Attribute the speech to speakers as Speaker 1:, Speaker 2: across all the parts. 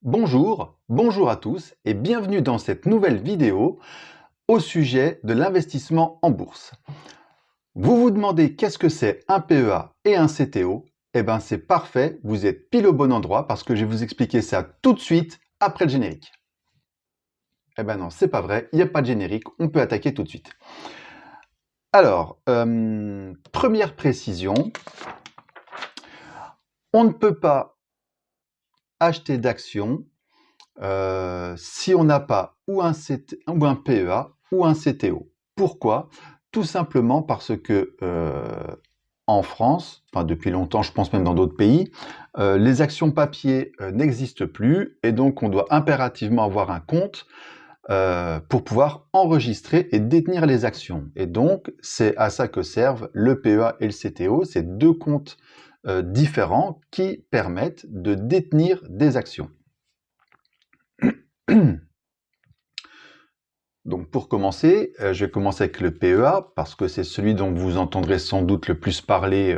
Speaker 1: Bonjour à tous et bienvenue dans cette nouvelle vidéo au sujet de l'investissement en bourse. Vous vous demandez qu'est-ce que c'est un PEA et un CTO? Eh bien c'est parfait, vous êtes pile au bon endroit parce que je vais vous expliquer ça tout de suite après le générique. Eh ben non, c'est pas vrai, il n'y a pas de générique, on peut attaquer tout de suite. Alors, première précision, on ne peut pas acheter d'actions si on n'a pas ou un PEA ou un CTO. Pourquoi? Tout simplement parce que en France, enfin depuis longtemps, je pense même dans d'autres pays, les actions papier n'existent plus et donc on doit impérativement avoir un compte pour pouvoir enregistrer et détenir les actions. Et donc, c'est à ça que servent le PEA et le CTO, ces deux comptes différents qui permettent de détenir des actions. Donc pour commencer, je vais commencer avec le PEA, parce que c'est celui dont vous entendrez sans doute le plus parler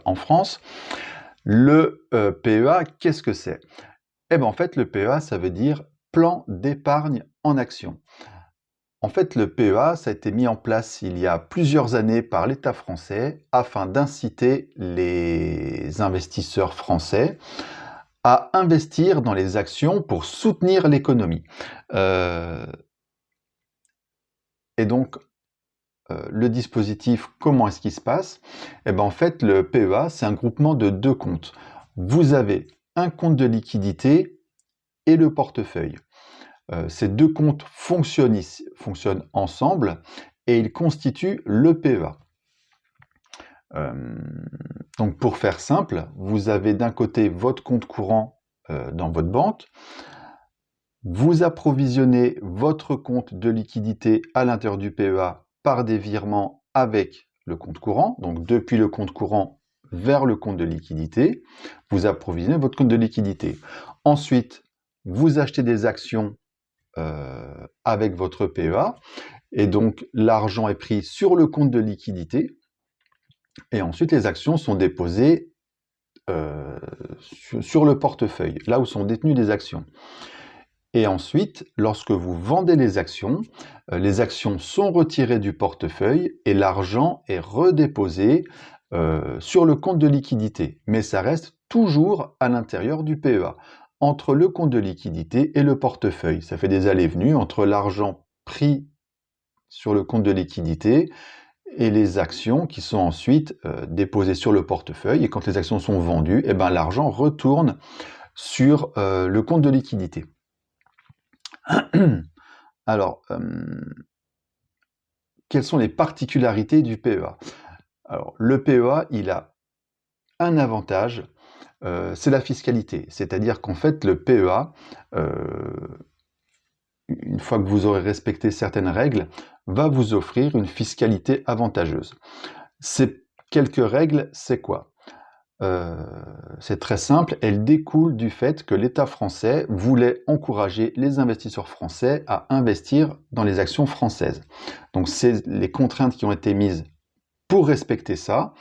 Speaker 1: en France. Le PEA, qu'est-ce que c'est? Eh bien en fait, le PEA, ça veut dire plan d'épargne en action. En fait, le PEA, ça a été mis en place il y a plusieurs années par l'État français afin d'inciter les investisseurs français à investir dans les actions pour soutenir l'économie. Et donc, le dispositif, comment est-ce qu'il se passe? Eh bien, en fait, le PEA, c'est un groupement de deux comptes. Vous avez un compte de liquidité et le portefeuille. Ces deux comptes fonctionnent ensemble et ils constituent le PEA. Donc, pour faire simple, vous avez d'un côté votre compte courant dans votre banque. Vous approvisionnez votre compte de liquidité à l'intérieur du PEA par des virements avec le compte courant, donc depuis le compte courant vers le compte de liquidité, vous approvisionnez votre compte de liquidité. Ensuite, vous achetez des actions avec votre PEA, et donc l'argent est pris sur le compte de liquidité, et ensuite les actions sont déposées sur le portefeuille, là où sont détenues des actions. Et ensuite, lorsque vous vendez les actions sont retirées du portefeuille et l'argent est redéposé sur le compte de liquidité. Mais ça reste toujours à l'intérieur du PEA, entre le compte de liquidité et le portefeuille. Ça fait des allées-venues entre l'argent pris sur le compte de liquidité et les actions qui sont ensuite déposées sur le portefeuille. Et quand les actions sont vendues, eh ben, l'argent retourne sur le compte de liquidité. Alors, quelles sont les particularités du PEA? Alors, le PEA, il a un avantage, c'est la fiscalité. C'est-à-dire qu'en fait, le PEA, une fois que vous aurez respecté certaines règles, va vous offrir une fiscalité avantageuse. Ces quelques règles, c'est quoi? C'est très simple, elles découlent du fait que l'État français voulait encourager les investisseurs français à investir dans les actions françaises. Donc c'est les contraintes qui ont été mises pour respecter ça,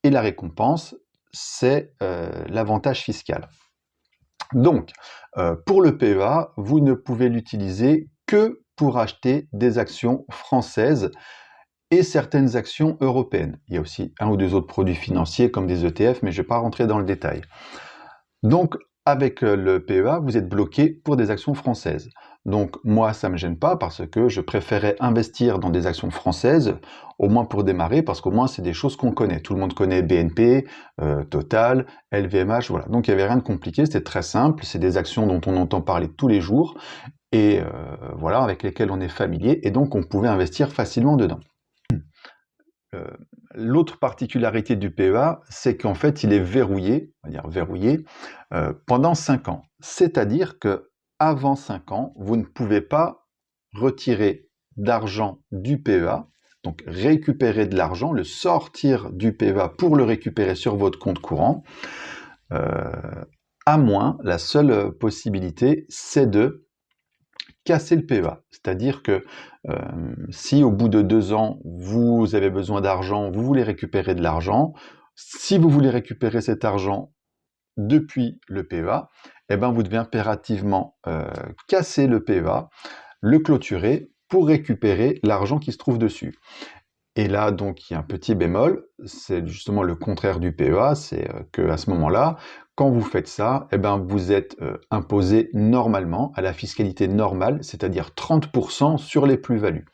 Speaker 1: et la récompense, c'est l'avantage fiscal. Donc, pour le PEA, vous ne pouvez l'utiliser que pour acheter des actions françaises et certaines actions européennes. Il y a aussi un ou deux autres produits financiers comme des ETF, mais je ne vais pas rentrer dans le détail. Donc, avec le PEA, vous êtes bloqué pour des actions françaises. Donc, moi, ça ne me gêne pas parce que je préférais investir dans des actions françaises, au moins pour démarrer, parce qu'au moins, c'est des choses qu'on connaît. Tout le monde connaît BNP, Total, LVMH, voilà. Donc, il n'y avait rien de compliqué, c'était très simple. C'est des actions dont on entend parler tous les jours et voilà, avec lesquelles on est familier, et donc on pouvait investir facilement dedans. L'autre particularité du PEA, c'est qu'en fait, il est verrouillé, on va dire verrouillé, pendant 5 ans. C'est-à-dire qu'avant 5 ans, vous ne pouvez pas retirer d'argent du PEA, donc récupérer de l'argent, le sortir du PEA pour le récupérer sur votre compte courant, à moins, la seule possibilité, c'est de casser le PEA. C'est-à-dire que si au bout de 2 ans, vous avez besoin d'argent, vous voulez récupérer de l'argent, si vous voulez récupérer cet argent depuis le PEA, eh ben, vous devez impérativement casser le PEA, le clôturer pour récupérer l'argent qui se trouve dessus. Et là, donc, il y a un petit bémol, c'est justement le contraire du PEA, c'est qu'à ce moment-là, quand vous faites ça, eh ben, vous êtes imposé normalement à la fiscalité normale, c'est-à-dire 30% sur les plus-values.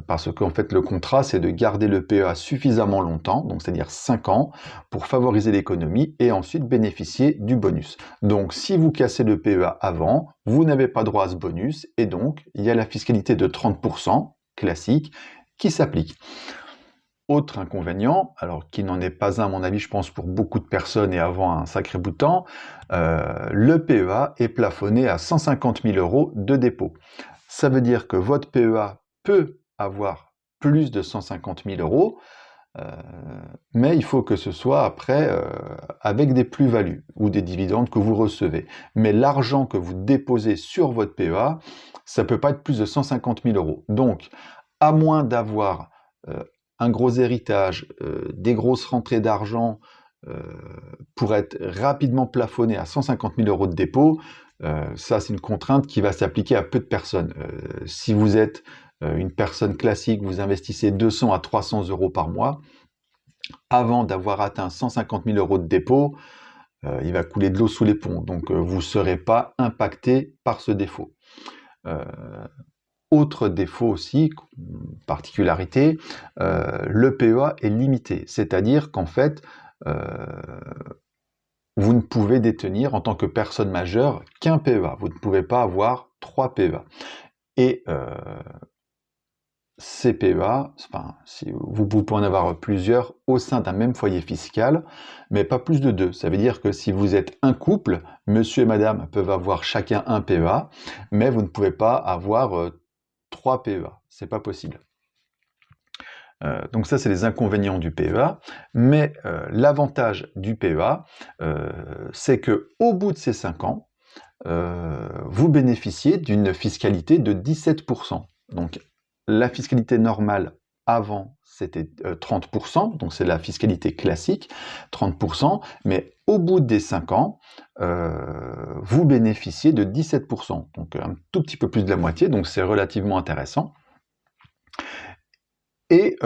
Speaker 1: Parce qu'en fait, le contrat, c'est de garder le PEA suffisamment longtemps, donc c'est-à-dire 5 ans, pour favoriser l'économie et ensuite bénéficier du bonus. Donc, si vous cassez le PEA avant, vous n'avez pas droit à ce bonus, et donc, il y a la fiscalité de 30%, classique, qui s'applique. Autre inconvénient, alors qui n'en est pas un à mon avis, je pense pour beaucoup de personnes et avant un sacré bout de temps, le PEA est plafonné à 150 000 € de dépôt. Ça veut dire que votre PEA peut avoir plus de 150 000 €, mais il faut que ce soit après avec des plus-values ou des dividendes que vous recevez. Mais l'argent que vous déposez sur votre PEA, ça ne peut pas être plus de 150 000 €. Donc, à moins d'avoir un gros héritage, des grosses rentrées d'argent pour être rapidement plafonné à 150 000 € de dépôt, ça c'est une contrainte qui va s'appliquer à peu de personnes. Si vous êtes une personne classique, vous investissez 200 à 300 € par mois, avant d'avoir atteint 150 000 € de dépôt, il va couler de l'eau sous les ponts, donc vous ne serez pas impacté par ce défaut. Autre défaut aussi, particularité, le PEA est limité, c'est-à-dire qu'en fait, vous ne pouvez détenir en tant que personne majeure qu'un PEA, vous ne pouvez pas avoir 3 PEA. Et ces PEA, enfin, vous pouvez en avoir plusieurs au sein d'un même foyer fiscal, mais pas plus de 2. Ça veut dire que si vous êtes un couple, monsieur et madame peuvent avoir chacun un PEA, mais vous ne pouvez pas avoir 3 PEA, c'est pas possible. Donc ça, c'est les inconvénients du PEA, mais l'avantage du PEA, c'est que au bout de ces 5 ans, vous bénéficiez d'une fiscalité de 17%. Donc la fiscalité normale avant, c'était 30%, donc c'est la fiscalité classique, 30%, mais au bout des 5 ans, vous bénéficiez de 17%, donc un tout petit peu plus de la moitié, donc c'est relativement intéressant. Et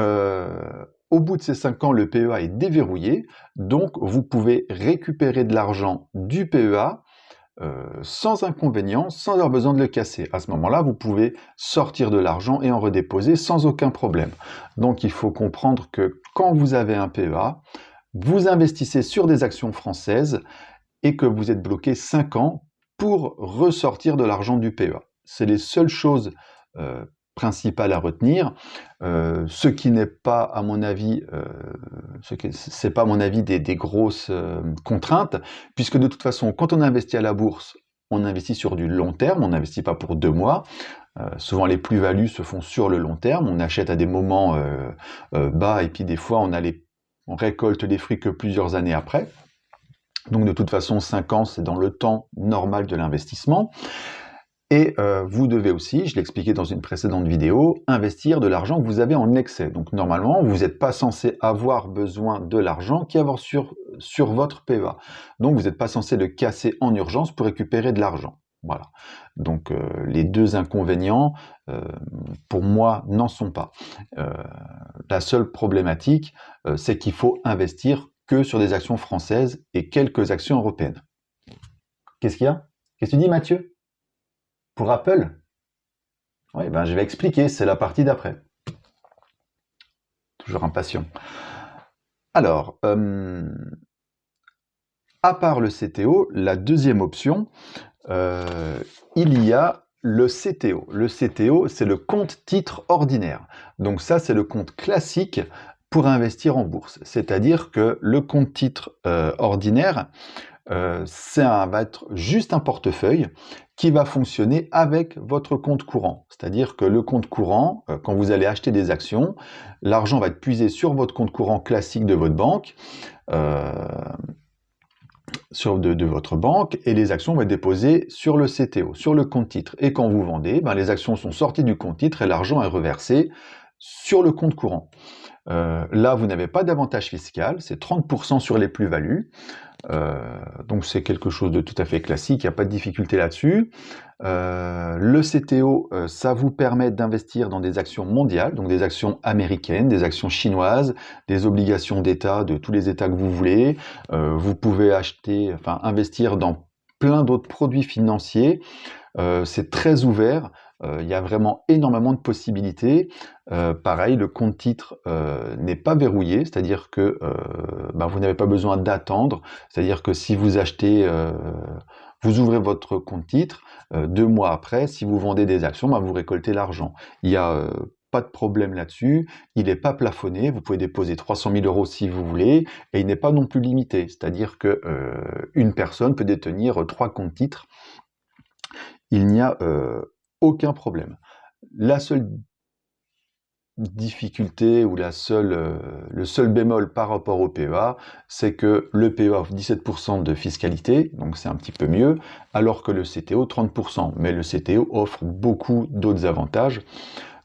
Speaker 1: au bout de ces 5 ans, le PEA est déverrouillé, donc vous pouvez récupérer de l'argent du PEA sans inconvénient, sans avoir besoin de le casser. À ce moment-là, vous pouvez sortir de l'argent et en redéposer sans aucun problème. Donc il faut comprendre que quand vous avez un PEA, vous investissez sur des actions françaises et que vous êtes bloqué 5 ans pour ressortir de l'argent du PEA. C'est les seules choses principales à retenir. Ce qui n'est pas, à mon avis, c'est pas à mon avis des grosses contraintes, puisque de toute façon, quand on investit à la bourse, on investit sur du long terme, on n'investit pas pour 2 mois. Souvent, les plus-values se font sur le long terme. On achète à des moments bas et puis des fois, on récolte les fruits que plusieurs années après. Donc de toute façon, 5 ans, c'est dans le temps normal de l'investissement. Et vous devez aussi, je l'ai expliqué dans une précédente vidéo, investir de l'argent que vous avez en excès. Donc normalement, vous n'êtes pas censé avoir besoin de l'argent qu'il y a sur votre PEA. Donc vous n'êtes pas censé le casser en urgence pour récupérer de l'argent. Voilà. Donc les deux inconvénients, pour moi, n'en sont pas. La seule problématique, c'est qu'il faut investir que sur des actions françaises et quelques actions européennes. Qu'est-ce qu'il y a? Qu'est-ce que tu dis, Mathieu? Pour Apple? Oui, ben je vais expliquer, c'est la partie d'après. Toujours impatient. Alors, à part le CTO, la deuxième option, il y a le CTO. Le CTO, c'est le compte titre ordinaire. Donc ça, c'est le compte classique pour investir en bourse. C'est-à-dire que le compte titre ordinaire, va être juste un portefeuille qui va fonctionner avec votre compte courant. C'est-à-dire que le compte courant, quand vous allez acheter des actions, l'argent va être puisé sur votre compte courant classique de votre banque, de votre banque, et les actions vont être déposées sur le CTO, sur le compte titre. Et quand vous vendez, les actions sont sorties du compte titre et l'argent est reversé sur le compte courant. Là, vous n'avez pas d'avantage fiscal, c'est 30% sur les plus-values. Donc c'est quelque chose de tout à fait classique, il n'y a pas de difficulté là-dessus. Le CTO, ça vous permet d'investir dans des actions mondiales, donc des actions américaines, des actions chinoises, des obligations d'État de tous les États que vous voulez. Vous pouvez investir dans plein d'autres produits financiers. C'est très ouvert, il y a vraiment énormément de possibilités. Pareil, le compte titre n'est pas verrouillé, c'est-à-dire que vous n'avez pas besoin d'attendre, c'est-à-dire que si vous achetez, vous ouvrez votre compte titre, 2 mois après, si vous vendez des actions, vous récoltez l'argent. Il n'y a pas de problème là-dessus, il n'est pas plafonné, vous pouvez déposer 300 000 € si vous voulez, et il n'est pas non plus limité, c'est-à-dire que une personne peut détenir 3 comptes titres. Il n'y a aucun problème. La seule difficulté ou le seul bémol par rapport au PEA, c'est que le PEA offre 17% de fiscalité, donc c'est un petit peu mieux, alors que le CTO 30%. Mais le CTO offre beaucoup d'autres avantages.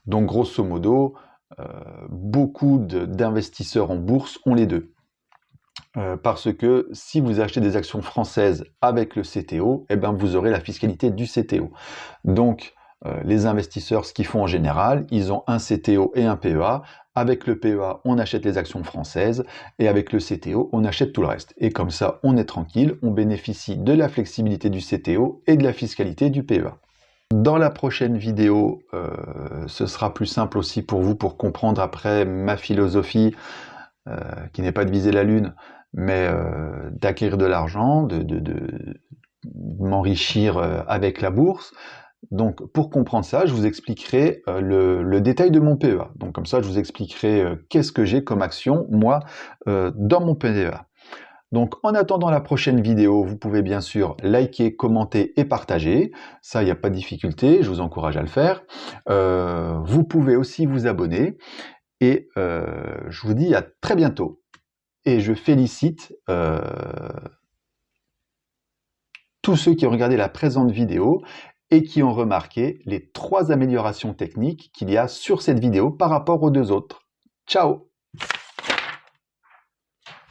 Speaker 1: Donc grosso modo, beaucoup d'investisseurs en bourse ont les deux. Parce que si vous achetez des actions françaises avec le CTO, vous aurez la fiscalité du CTO. Donc, les investisseurs, ce qu'ils font en général, ils ont un CTO et un PEA. Avec le PEA, on achète les actions françaises et avec le CTO, on achète tout le reste. Et comme ça, on est tranquille, on bénéficie de la flexibilité du CTO et de la fiscalité du PEA. Dans la prochaine vidéo, ce sera plus simple aussi pour vous pour comprendre après ma philosophie, qui n'est pas de viser la lune, mais d'acquérir de l'argent, de m'enrichir avec la bourse. Donc, pour comprendre ça, je vous expliquerai le détail de mon PEA. Donc, comme ça, je vous expliquerai qu'est-ce que j'ai comme action, moi, dans mon PEA. Donc, en attendant la prochaine vidéo, vous pouvez bien sûr liker, commenter et partager. Ça, il n'y a pas de difficulté, je vous encourage à le faire. Vous pouvez aussi vous abonner. Et je vous dis à très bientôt. Et je félicite tous ceux qui ont regardé la présente vidéo et qui ont remarqué les 3 améliorations techniques qu'il y a sur cette vidéo par rapport aux 2 autres. Ciao!